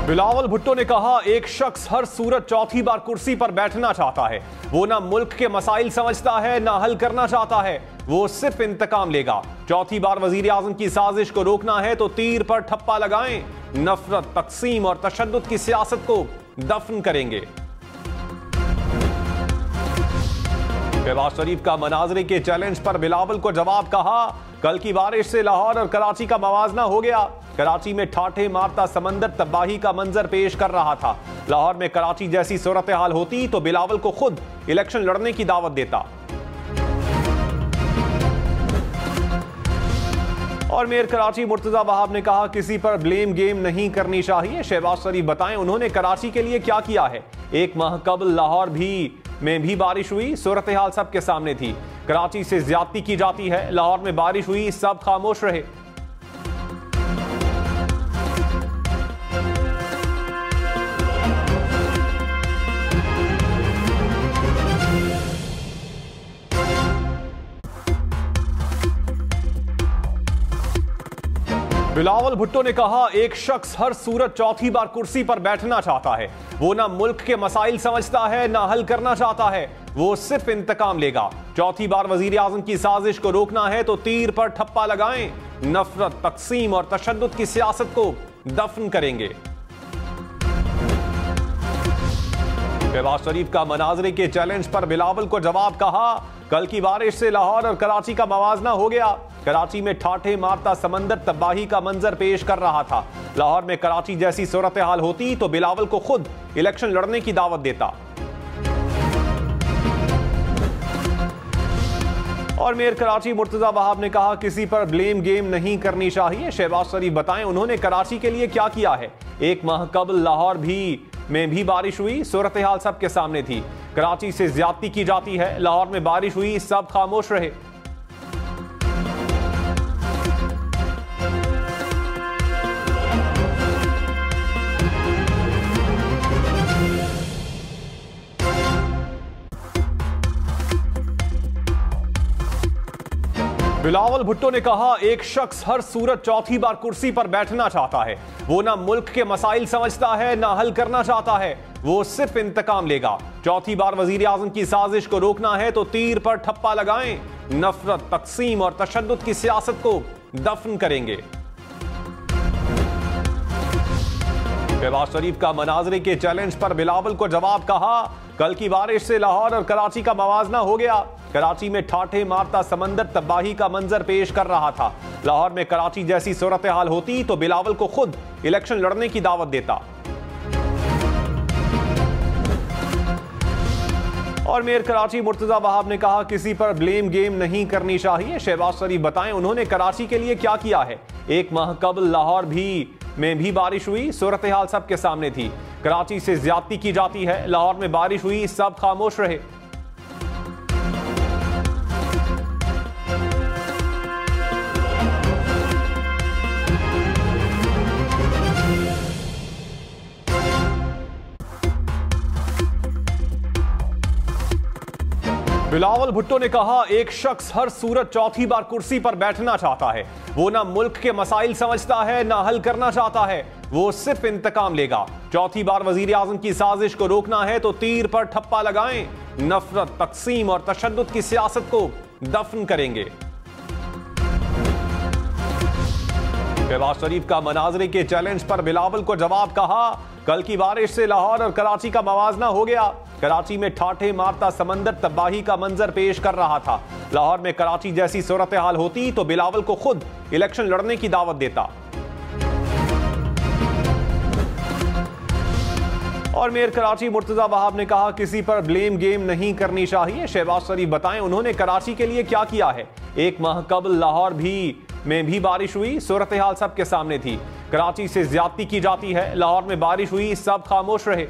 बिलावल भुट्टो ने कहा, एक शख्स हर सूरत चौथी बार कुर्सी पर बैठना चाहता है। वो ना मुल्क के मसाइल समझता है, ना हल करना चाहता है। वो सिर्फ इंतकाम लेगा। चौथी बार वजीर आजम की साजिश को रोकना है तो तीर पर ठप्पा लगाएं। नफरत, तकसीम और तशद्दुद की सियासत को दफन करेंगे। शहबाज शरीफ का मनाजरे के चैलेंज पर बिलावल को जवाब। कहा, कल की बारिश से लाहौर और कराची का मवाजना हो गया। कराची में ठाठे मारता समंदर तबाही का मंजर पेश कर रहा था। लाहौर में कराची जैसी सूरत हाल होती तो बिलावल को खुद इलेक्शन लड़ने की दावत देता। और मेयर कराची मुर्तजा वहाब ने कहा, किसी पर ब्लेम गेम नहीं करनी चाहिए। शहबाज शरीफ बताएं उन्होंने कराची के लिए क्या किया है। एक माह कबल लाहौर में भी बारिश हुई, सूरत हाल सबके सामने थी। कराची से ज्यादती की जाती है, लाहौर में बारिश हुई, सब खामोश रहे। बिलावल भुट्टो ने कहा, एक शख्स हर सूरत चौथी बार कुर्सी पर बैठना चाहता है। वो ना मुल्क के मसाइल समझता है, ना हल करना चाहता है। वो सिर्फ इंतकाम लेगा। चौथी बार वजीर आजम की साजिश को रोकना है तो तीर पर ठप्पा लगाएं। नफरत, तकसीम और तशद्दुद की सियासत को दफन करेंगे। शहबाज शरीफ का मनाजरे के चैलेंज पर बिलावल को जवाब। कहा, कल की बारिश से लाहौर और कराची का मवाजना हो गया। कराची में ठाठे मारता समंदर तबाही का मंजर पेश कर रहा था। लाहौर में कराची जैसी सूरत हाल होती तो बिलावल को खुद इलेक्शन लड़ने की दावत देता। और मेयर कराची मुर्तजा वहाब ने कहा, किसी पर ब्लेम गेम नहीं करनी चाहिए। शहबाज शरीफ बताएं उन्होंने कराची के लिए क्या किया है। एक माह कबल लाहौर में भी बारिश हुई, सूरत हाल सबके सामने थी। कराची से ज्यादती की जाती है, लाहौर में बारिश हुई, सब खामोश रहे। बिलावल भुट्टो ने कहा, एक शख्स हर सूरत चौथी बार कुर्सी पर बैठना चाहता है। वो ना मुल्क के मसाइल समझता है, ना हल करना चाहता है। वो सिर्फ इंतकाम लेगा। चौथी बार वजीर आजम की साजिश को रोकना है तो तीर पर ठप्पा लगाएं। नफरत, तकसीम और तशद्दुद की सियासत को दफन करेंगे। शहबाज शरीफ का मनाजरे के चैलेंज पर बिलावल को जवाब। कहा, कल की बारिश से लाहौर और कराची का मवाजना हो गया। कराची में ठाठे मारता समंदर तबाही का मंजर पेश कर रहा था। लाहौर में कराची जैसी सूरत हाल होती तो बिलावल को खुद इलेक्शन लड़ने की दावत देता। और मेयर कराची मुर्तजा वहाब ने कहा, किसी पर ब्लेम गेम नहीं करनी चाहिए। शहबाज शरीफ बताएं उन्होंने कराची के लिए क्या किया है। एक माह कबल लाहौर में भी बारिश हुई, सूरत हाल सबके सामने थी। कराची से ज्यादती की जाती है, लाहौर में बारिश हुई, सब खामोश रहे। बिलावल भुट्टो ने कहा, एक शख्स हर सूरत चौथी बार कुर्सी पर बैठना चाहता है। वो ना मुल्क के मसाइल समझता है, ना हल करना चाहता है। वो सिर्फ इंतकाम लेगा। चौथी बार वजीर आजम की साजिश को रोकना है तो तीर पर ठप्पा लगाएं। नफरत, तकसीम और तशद्दुद की सियासत को दफन करेंगे। शहबाज शरीफ का मनाजरे के चैलेंज पर बिलावल को जवाब। कहा, कल की बारिश से लाहौर और कराची का मवाजना हो गया। कराची में ठाठे मारता समंदर तबाही का मंजर पेश कर रहा था। लाहौर में कराची जैसी सूरत हाल होती तो बिलावल को खुद इलेक्शन लड़ने की दावत देता। और मेयर कराची मुर्तजा वहाब ने कहा, किसी पर ब्लेम गेम नहीं करनी चाहिए। शहबाज शरीफ बताएं उन्होंने कराची के लिए क्या किया है। एक माह कबल लाहौर में भी बारिश हुई, सूरत हाल सबके सामने थी। कराची से ज्यादती की जाती है, लाहौर में बारिश हुई, सब खामोश रहे।